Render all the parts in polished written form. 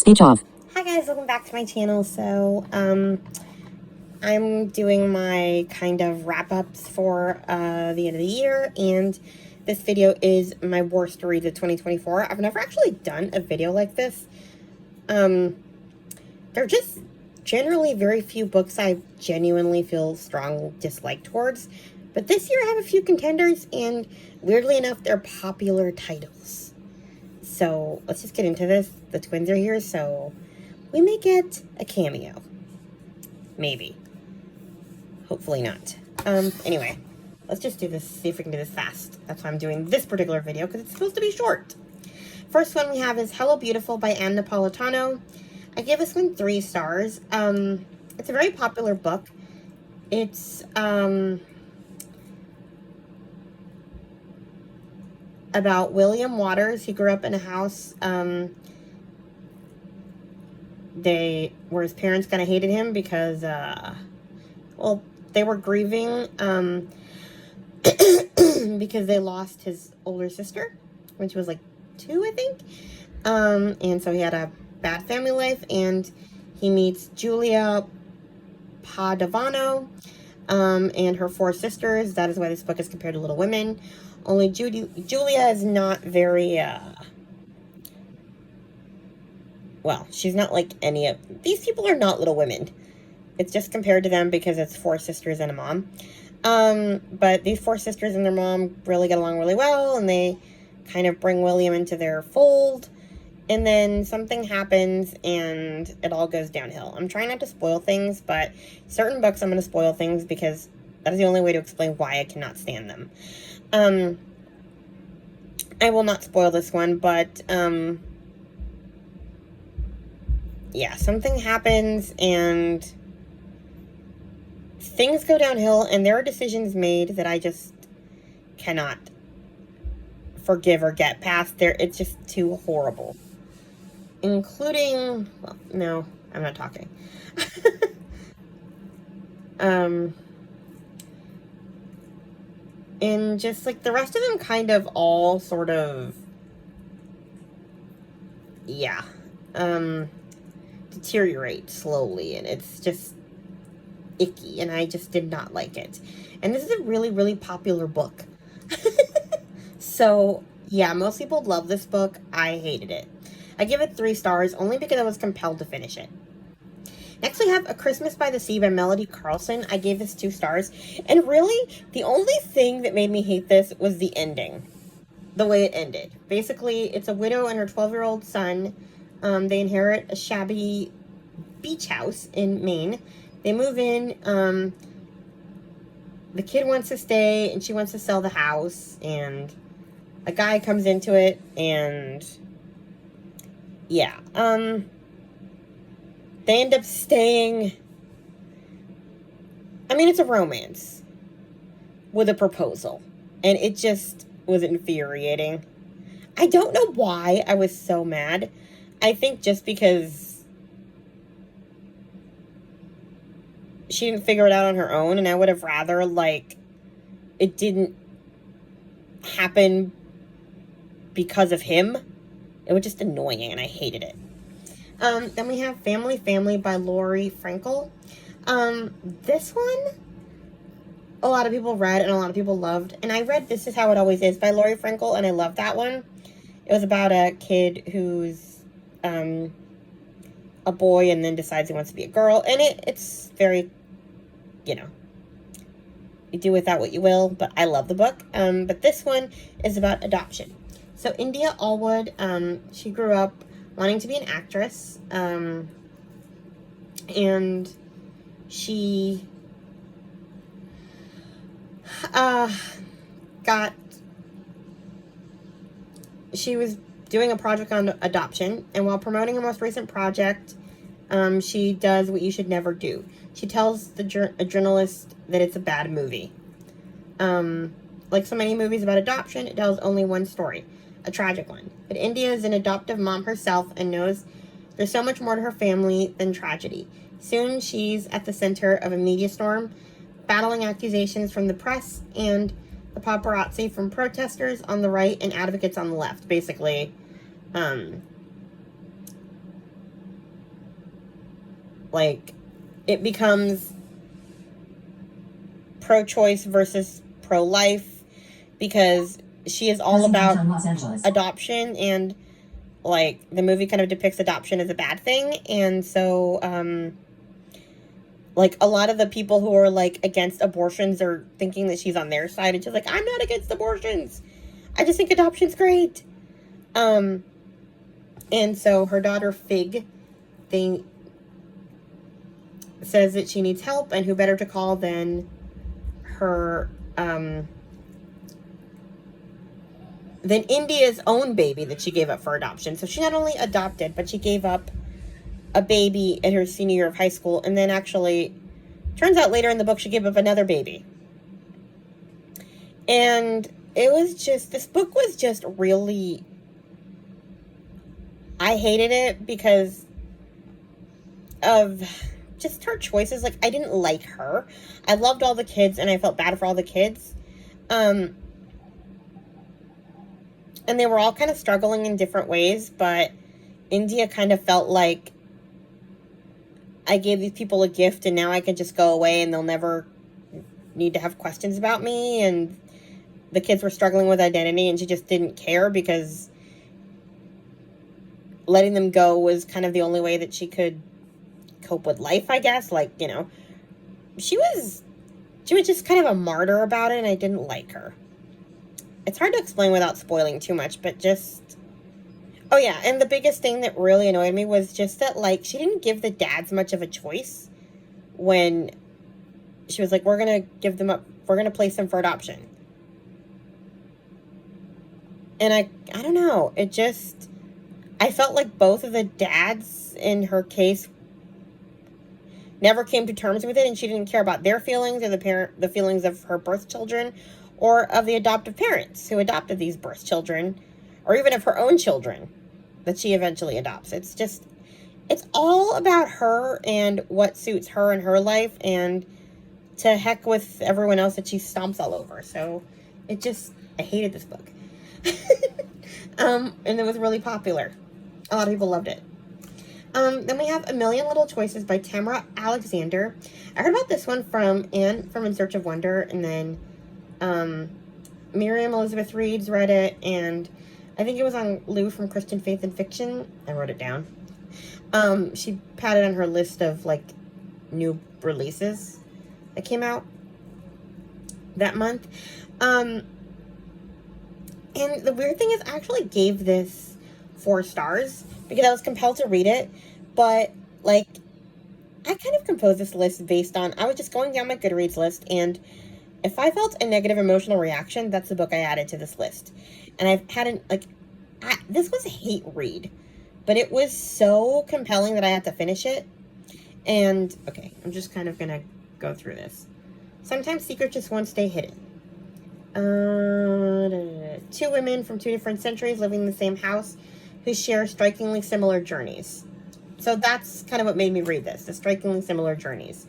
Speech off. Hi guys, welcome back to my channel. So, I'm doing my kind of wrap-ups for the end of the year, and this video is my worst reads of 2024. I've never actually done a video like this. There are just generally very few books I genuinely feel strong dislike towards, but this year I have a few contenders, and weirdly enough, they're popular titles. So, let's just get into this. The twins are here, so we may get a cameo. Maybe. Hopefully not. Anyway, let's just do this, see if we can do this fast. That's why I'm doing this particular video, because it's supposed to be short. First one we have is Hello Beautiful by Ann Napolitano. I gave this one 3 stars. It's a very popular book. It's, about William Waters. He grew up in a house, where his parents kind of hated him because, well, they were grieving, because they lost his older sister when she was like 2, I think. And so he had a bad family life, and he meets Julia Padovano, and her 4 sisters. That is why this book is compared to Little Women. Only Julia is not very, well, she's not like any of... These people are not Little Women. It's just compared to them because it's 4 sisters and a mom. But these 4 sisters and their mom really get along really well, and they kind of bring William into their fold. And then something happens, and it all goes downhill. I'm trying not to spoil things, but certain books I'm going to spoil things because that is the only way to explain why I cannot stand them. I will not spoil this one, but, yeah, something happens, and things go downhill, and there are decisions made that I just cannot forgive or get past. It's just too horrible. Including, well, no, I'm not talking. And just, like, the rest of them kind of all sort of, yeah, deteriorate slowly, and it's just icky, and I just did not like it. And this is a really, really popular book. So, yeah, most people love this book. I hated it. I give it 3 stars, only because I was compelled to finish it. Next, we have A Christmas by the Sea by Melody Carlson. I gave this 2 stars. And really, the only thing that made me hate this was the ending. The way it ended. Basically, it's a widow and her 12-year-old son. They inherit a shabby beach house in Maine. They move in. The kid wants to stay, and she wants to sell the house. And a guy comes into it, and... yeah, they end up staying. I mean, it's a romance with a proposal, and it just was infuriating. I don't know why I was so mad. I think just because she didn't figure it out on her own, and I would have rather, like, it didn't happen because of him. It was just annoying, and I hated it. Then we have Family Family by Lori Frankel. This one, a lot of people read and a lot of people loved. And I read This Is How It Always Is by Lori Frankel, and I loved that one. It was about a kid who's a boy and then decides he wants to be a girl. And it's very, you know, you do with that what you will. But I love the book. But this one is about adoption. So India Allwood, she grew up wanting to be an actress, and she she was doing a project on adoption, and while promoting her most recent project, she does what you should never do. She tells a journalist that it's a bad movie. Like so many movies about adoption, it tells only one story. A tragic one. But India is an adoptive mom herself and knows there's so much more to her family than tragedy. Soon she's at the center of a media storm, battling accusations from the press and the paparazzi from protesters on the right and advocates on the left. Basically, Like, it becomes pro-choice versus pro-life, because she is all about adoption, and like the movie kind of depicts adoption as a bad thing. And so like a lot of the people who are like against abortions are thinking that she's on their side, and she's like, I'm not against abortions, I just think adoption's great. And so her daughter Fig thing says that she needs help, and who better to call than her than India's own baby that she gave up for adoption. So she not only adopted, but she gave up a baby in her senior year of high school, and then actually turns out later in the book she gave up another baby. And it was just, this book was just really, I hated it because of just her choices. Like, I didn't like her. I loved all the kids, and I felt bad for all the kids. And they were all kind of struggling in different ways, but India kind of felt like, I gave these people a gift and now I can just go away and they'll never need to have questions about me. And the kids were struggling with identity, and she just didn't care because letting them go was kind of the only way that she could cope with life, I guess. Like, you know, she was just kind of a martyr about it, and I didn't like her. It's hard to explain without spoiling too much, but just, oh yeah, and the biggest thing that really annoyed me was just that, like, she didn't give the dads much of a choice when she was like, we're going to give them up, we're going to place them for adoption. And I don't know, it just, I felt like both of the dads in her case never came to terms with it, and she didn't care about their feelings or the feelings of her birth children, or of the adoptive parents who adopted these birth children, or even of her own children that she eventually adopts. It's just, it's all about her and what suits her in her life, and to heck with everyone else that she stomps all over. So it just, I hated this book. And it was really popular. A lot of people loved it. Then we have A Million Little Choices by Tamara Alexander. I heard about this one from Anne from In Search of Wonder, and then Miriam Elizabeth Reed's read it, and I think it was on Lou from Christian Faith and Fiction. I wrote it down. She had it on her list of like new releases that came out that month. And the weird thing is, I actually gave this 4 stars because I was compelled to read it, but like, I kind of composed this list based on, I was just going down my Goodreads list, and if I felt a negative emotional reaction, that's the book I added to this list. And I've had this was a hate read, but it was so compelling that I had to finish it. And, okay, I'm just kind of going to go through this. Sometimes secrets just won't stay hidden. 2 women from 2 different centuries living in the same house who share strikingly similar journeys. So that's kind of what made me read this, the strikingly similar journeys.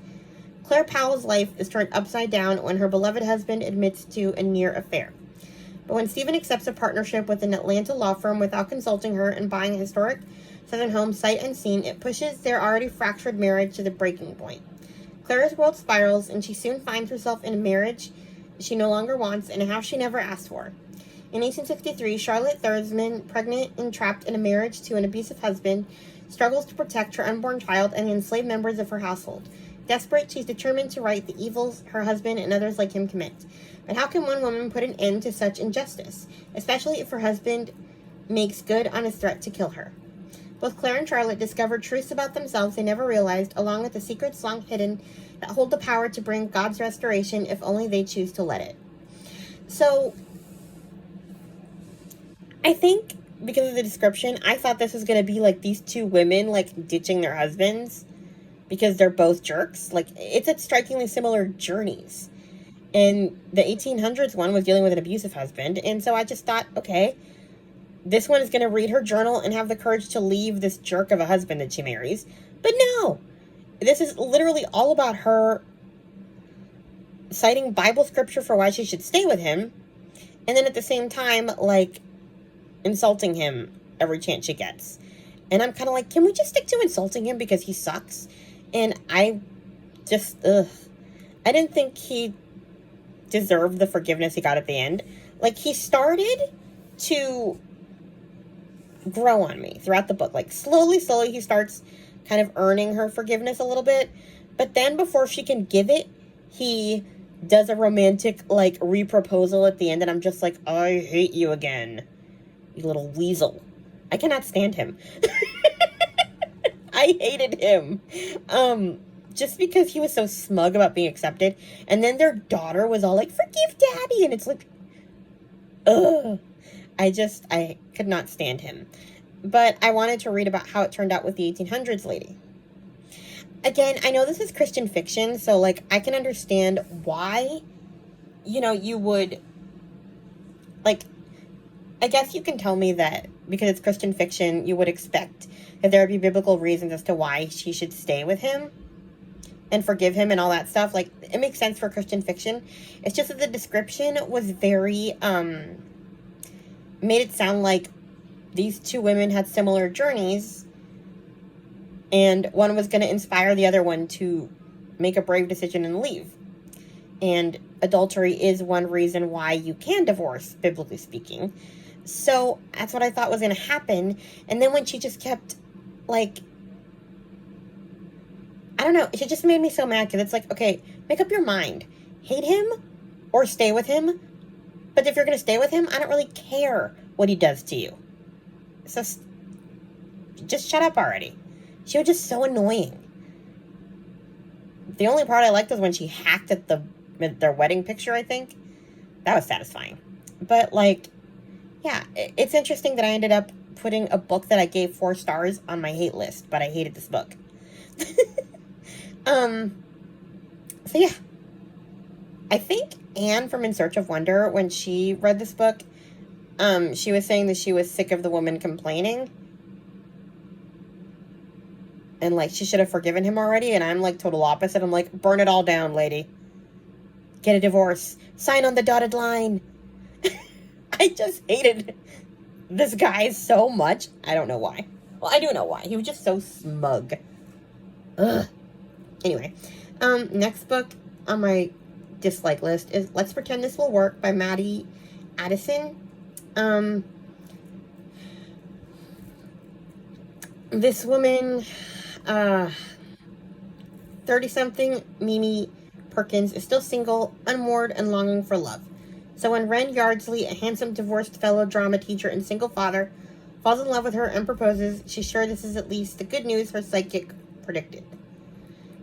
Claire Powell's life is turned upside down when her beloved husband admits to a near affair. But when Stephen accepts a partnership with an Atlanta law firm without consulting her and buying a historic Southern home sight unseen, it pushes their already fractured marriage to the breaking point. Claire's world spirals, and she soon finds herself in a marriage she no longer wants and a house she never asked for. In 1863, Charlotte Thursman, pregnant and trapped in a marriage to an abusive husband, struggles to protect her unborn child and the enslaved members of her household. Desperate, she's determined to right the evils her husband and others like him commit. But how can one woman put an end to such injustice, especially if her husband makes good on his threat to kill her? Both Claire and Charlotte discover truths about themselves they never realized, along with the secrets long hidden that hold the power to bring God's restoration if only they choose to let it. So, I think because of the description, I thought this was going to be like these 2 women like ditching their husbands because they're both jerks. Like, it's at strikingly similar journeys. And the 1800s one was dealing with an abusive husband. And so I just thought, okay, this one is going to read her journal and have the courage to leave this jerk of a husband that she marries. But no, this is literally all about her citing Bible scripture for why she should stay with him. And then at the same time, like, insulting him every chance she gets. And I'm kind of like, can we just stick to insulting him because he sucks? And I just, ugh. I didn't think he deserved the forgiveness he got at the end. Like, he started to grow on me throughout the book. Like, slowly, he starts kind of earning her forgiveness a little bit. But then before she can give it, he does a romantic, like, re-proposal at the end. And I'm just like, I hate you again, you little weasel. I cannot stand him. I hated him. Just because he was so smug about being accepted. And then their daughter was all like, forgive daddy. And it's like, ugh. I could not stand him. But I wanted to read about how it turned out with the 1800s lady. Again, I know this is Christian fiction, so, like, I can understand why, you would, like, I guess you can tell me that because it's Christian fiction, you would expect that there would be biblical reasons as to why she should stay with him and forgive him and all that stuff. Like, it makes sense for Christian fiction. It's just that the description was very, made it sound like these two women had similar journeys, and one was going to inspire the other one to make a brave decision and leave. And adultery is one reason why you can divorce, biblically speaking. So that's what I thought was going to happen. And then when she just kept, like, I don't know, it just made me so mad, because it's like, okay, make up your mind. Hate him or stay with him. But if you're going to stay with him, I don't really care what he does to you. So just shut up already. She was just so annoying. The only part I liked was when she hacked at their wedding picture, I think. That was satisfying. But, like, yeah, it's interesting that I ended up putting a book that I gave 4 stars on my hate list, but I hated this book. So yeah. I think Anne from In Search of Wonder, when she read this book, she was saying that she was sick of the woman complaining. And, like, she should have forgiven him already. And I'm, like, total opposite. I'm like, burn it all down, lady. Get a divorce. Sign on the dotted line. I just hated this guy so much. I don't know why. Well, I do know why. He was just so smug. Ugh. Anyway. Next book on my dislike list is Let's Pretend This Will Work by Maddie Addison. This woman, 30-something Mimi Perkins, is still single, unmoored, and longing for love. So when Ren Yardsley, a handsome divorced fellow drama teacher and single father, falls in love with her and proposes, she's sure this is at least the good news her psychic predicted.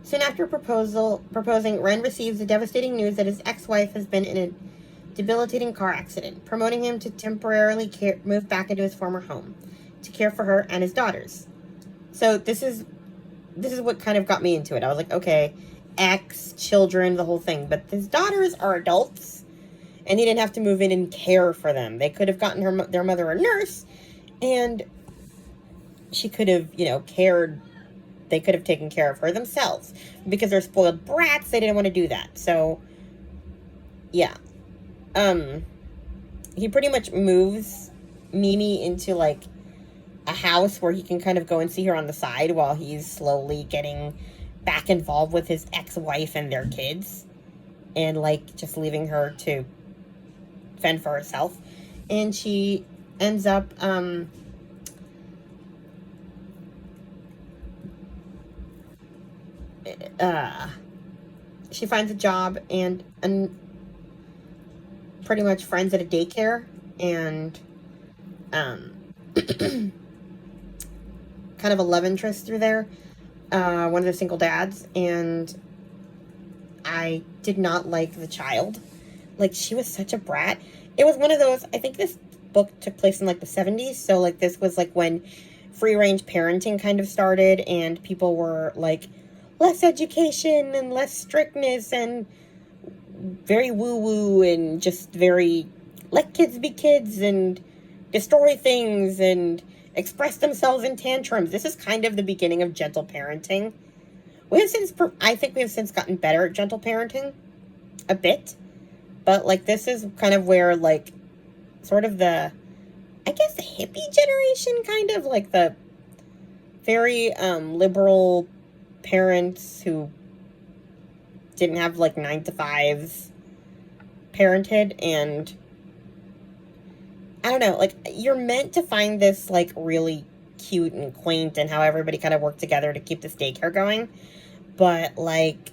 Soon after proposing, Ren receives the devastating news that his ex-wife has been in a debilitating car accident, promoting him to temporarily move back into his former home to care for her and his daughters. So this is what kind of got me into it. I was like, okay, ex, children, the whole thing. But his daughters are adults, and he didn't have to move in and care for them. They could have gotten their mother a nurse, and she could have, cared. They could have taken care of her themselves. Because they're spoiled brats, they didn't want to do that. So, yeah. He pretty much moves Mimi into, like, a house where he can kind of go and see her on the side while he's slowly getting back involved with his ex-wife and their kids. And, like, just leaving her to fend for herself. And she ends up, she finds a job and pretty much friends at a daycare, and kind of a love interest through there, one of the single dads, and I did not like the child. Like, she was such a brat. It was one of those, I think this book took place in, like, the 70s, so, like, this was, like, when free-range parenting kind of started, and people were, like, less education and less strictness and very woo-woo and just very let kids be kids and destroy things and express themselves in tantrums. This is kind of the beginning of gentle parenting. I think we have since gotten better at gentle parenting a bit, but, like, this is kind of where, like, sort of the, I guess, the hippie generation, kind of, like, the very liberal parents who didn't have, like, 9-to-5s parented, and I don't know, like, you're meant to find this, like, really cute and quaint and how everybody kind of worked together to keep this daycare going, but, like,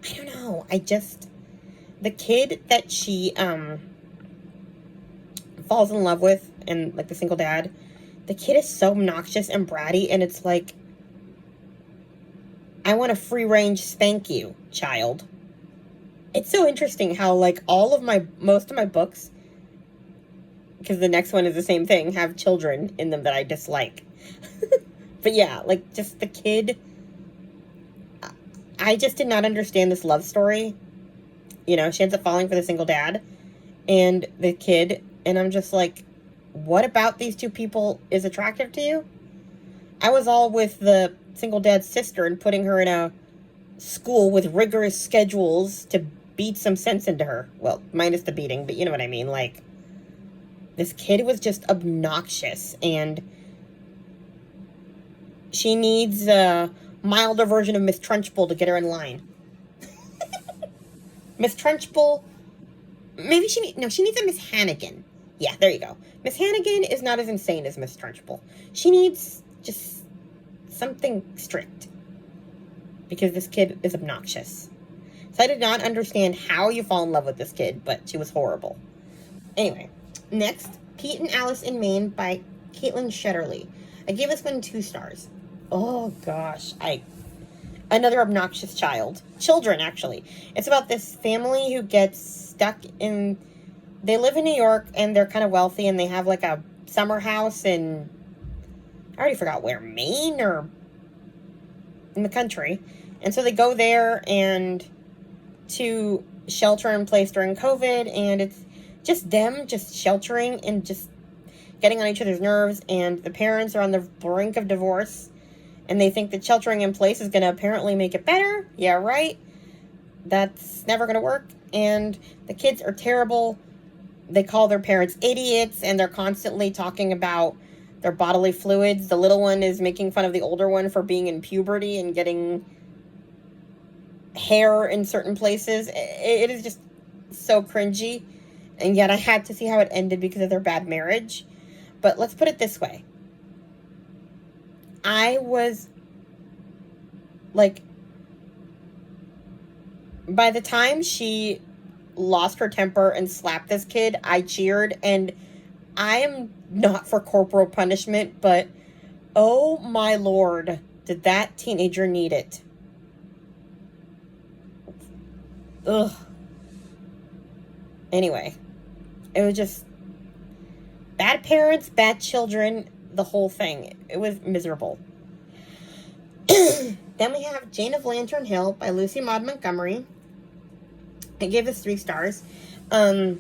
I don't know, the kid that she, falls in love with, and, like, the single dad, the kid is so obnoxious and bratty, and it's like, I want a free-range spank you, child. It's so interesting how, like, most of my books, because the next one is the same thing, have children in them that I dislike. But yeah, like, just the kid, I just did not understand this love story. You know, she ends up falling for the single dad and the kid, and I'm just like, what about these two people is attractive to you? I was all with the single dad's sister and putting her in a school with rigorous schedules to beat some sense into her. Well, minus the beating, but you know what I mean. Like, this kid was just obnoxious, and she needs a milder version of Miss Trunchbull to get her in line. Miss Trunchbull, maybe she needs a Miss Hannigan. Yeah, there you go. Miss Hannigan is not as insane as Miss Trunchbull. She needs just something strict, because this kid is obnoxious. So I did not understand how you fall in love with this kid, but she was horrible. Anyway, next, Pete and Alice in Maine by Caitlin Shetterly. I gave this one 2 stars. Oh gosh, another obnoxious children, actually. It's about this family who gets stuck in, they live in New York, and they're kind of wealthy, and they have, like, a summer house in, I already forgot where, Maine, or in the country. And so they go there and to shelter in place during COVID, and it's just them just sheltering and just getting on each other's nerves, and the parents are on the brink of divorce, and they think that sheltering in place is going to apparently make it better. Yeah, right. That's never going to work. And the kids are terrible. They call their parents idiots, and they're constantly talking about their bodily fluids. The little one is making fun of the older one for being in puberty and getting hair in certain places. It is just so cringy. And yet I had to see how it ended because of their bad marriage. But let's put it this way. I was, like, by the time she lost her temper and slapped this kid, I cheered. And I am not for corporal punishment, but oh my lord, did that teenager need it. Ugh. Anyway, it was just bad parents, bad children, the whole thing. It was miserable. Then we have Jane of Lantern Hill by Lucy Maud Montgomery. I gave this 3 stars. I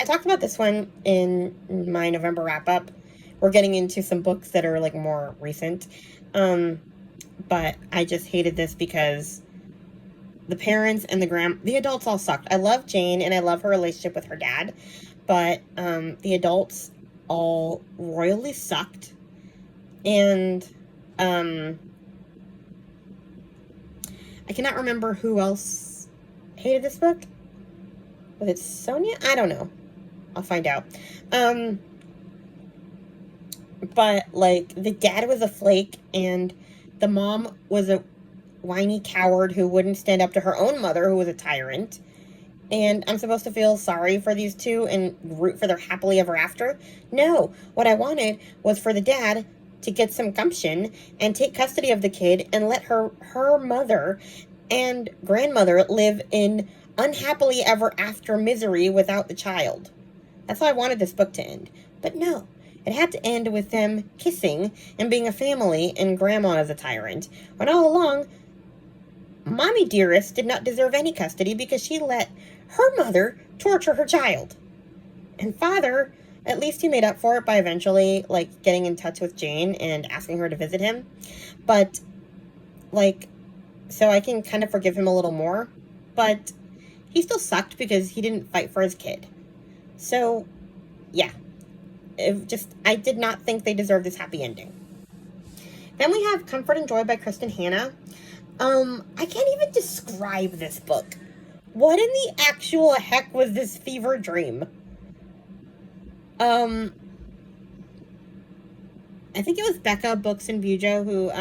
talked about this one in my November wrap-up. We're getting into some books that are, like, more recent. But I just hated this because the parents and the adults all sucked. I love Jane, and I love her relationship with her dad. But the adults all royally sucked. And I cannot remember who else hated this book. Was it Sonia? I don't know. I'll find out. But, like, the dad was a flake, and the mom was a whiny coward who wouldn't stand up to her own mother, who was a tyrant. And I'm supposed to feel sorry for these two and root for their happily ever after? No. What I wanted was for the dad to get some gumption and take custody of the kid and let her mother and grandmother live in unhappily ever after misery without the child. That's how I wanted this book to end. But no. It had to end with them kissing and being a family and grandma as a tyrant. When all along, Mommy Dearest did not deserve any custody because she let her mother torture her child. And father, at least he made up for it by eventually, like, getting in touch with Jane and asking her to visit him. But, like, so I can kind of forgive him a little more. But he still sucked because he didn't fight for his kid. So, yeah. I did not think they deserved this happy ending. Then we have Comfort and Joy by Kristen Hanna. I can't even describe this book. What in the actual heck was this fever dream? I think it was Becca Books and Bujo who,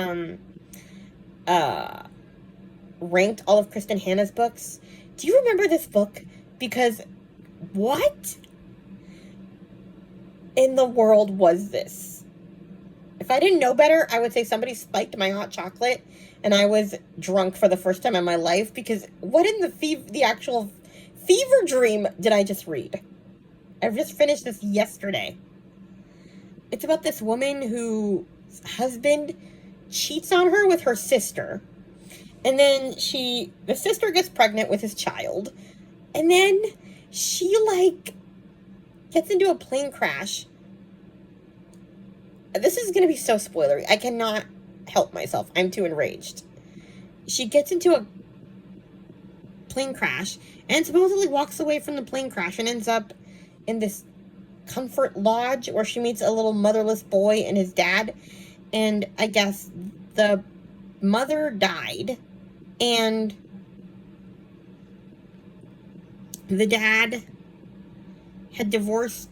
ranked all of Kristen Hanna's books. Do you remember this book? Because what in the world was this? If I didn't know better, I would say somebody spiked my hot chocolate and I was drunk for the first time in my life, because what in the actual fever dream did I just read? I've just finished this yesterday. It's about this woman whose husband cheats on her with her sister. And then the sister gets pregnant with his child. And then she, like, gets into a plane crash. This is going to be so spoilery. I cannot help myself. I'm too enraged. She gets into a plane crash and supposedly walks away from the plane crash and ends up in this comfort lodge where she meets a little motherless boy and his dad. And I guess the mother died and the dad had divorced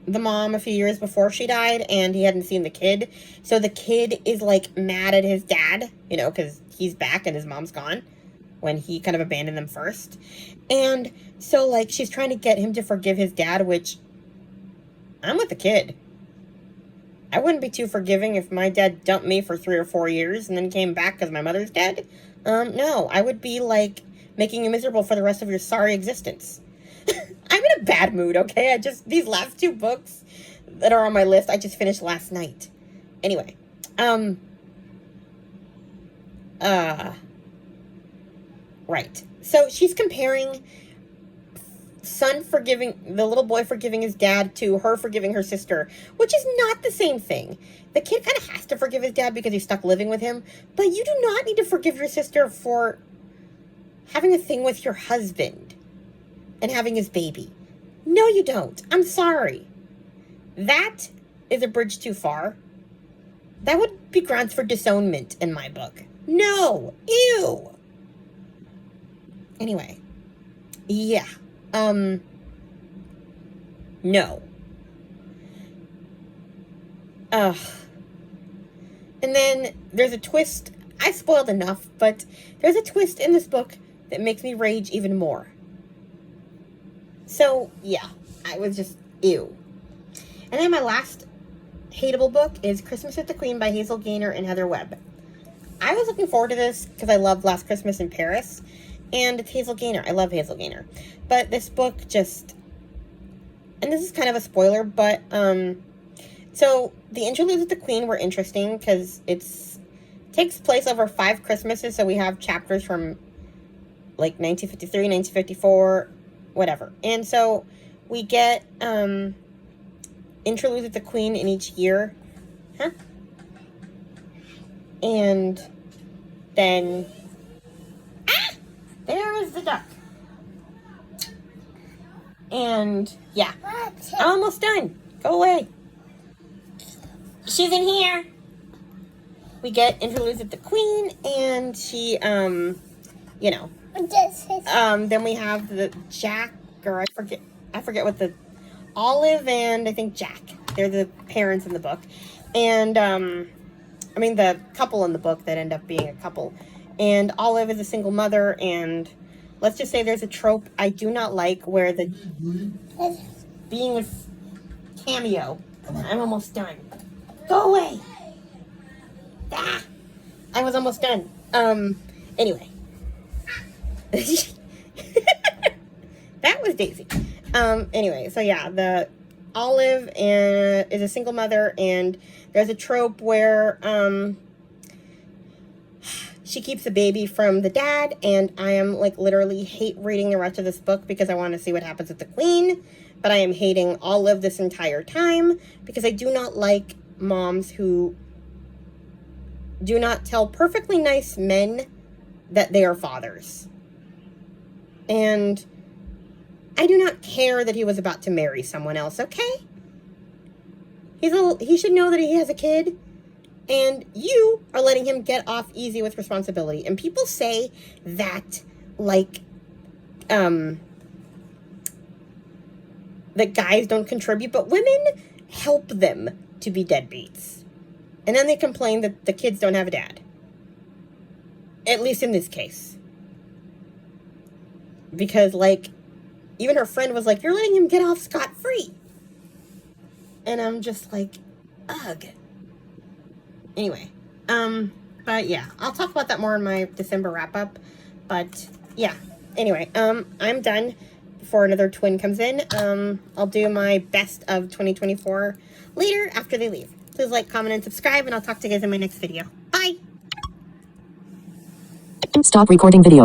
the mom a few years before she died, and he hadn't seen the kid. So the kid is, like, mad at his dad, you know, because he's back and his mom's gone when he kind of abandoned them first. And so, like, she's trying to get him to forgive his dad, which I'm with the kid. I wouldn't be too forgiving if my dad dumped me for 3 or 4 years and then came back because my mother's dead. No, I would be, like, making you miserable for the rest of your sorry existence. I'm in a bad mood, okay? These last 2 books that are on my list, I just finished last night. Anyway, right. So she's comparing the little boy forgiving his dad to her forgiving her sister, which is not the same thing. The kid kind of has to forgive his dad because he's stuck living with him, but you do not need to forgive your sister for having a thing with your husband and having his baby. No, you don't. I'm sorry. That is a bridge too far. That would be grounds for disownment in my book. No. Ew. Anyway. Yeah. No. Ugh. And then there's a twist. I spoiled enough, but there's a twist in this book that makes me rage even more. So, yeah, I was just, ew. And then my last hateable book is Christmas with the Queen by Hazel Gaynor and Heather Webb. I was looking forward to this because I loved Last Christmas in Paris, and it's Hazel Gaynor. I love Hazel Gaynor. But this book just, and this is kind of a spoiler, but, so the interludes with the Queen were interesting because takes place over 5 Christmases, so we have chapters from, like, 1953, 1954, whatever. And so we get interludes with the Queen in each year. Huh? And then there is the duck. And yeah, I'm almost done. Go away. She's in here. We get interludes with the Queen, and she you know, then we have the Jack, or I forget what the Olive and I think Jack. They're the parents in the book. And I mean the couple in the book that end up being a couple. And Olive is a single mother, and let's just say there's a trope I do not like where the being a cameo. I'm almost done. Go away. Ah, I was almost done. Anyway. That was Daisy. Anyway, so yeah, the Olive is a single mother, and there's a trope where she keeps a baby from the dad, and I am like literally hate reading the rest of this book because I want to see what happens with the Queen, but I am hating Olive this entire time because I do not like moms who do not tell perfectly nice men that they are fathers. And I do not care that he was about to marry someone else, okay? He should know that he has a kid. And you are letting him get off easy with responsibility. And people say that, like, that guys don't contribute, but women help them to be deadbeats. And then they complain that the kids don't have a dad. At least in this case. Because, like, even her friend was like, you're letting him get off scot-free. And I'm just like, ugh. Anyway, but yeah, I'll talk about that more in my December wrap-up. But yeah, anyway, I'm done before another twin comes in. I'll do my best of 2024 later after they leave. Please like, comment, and subscribe, and I'll talk to you guys in my next video. Bye! Stop recording video.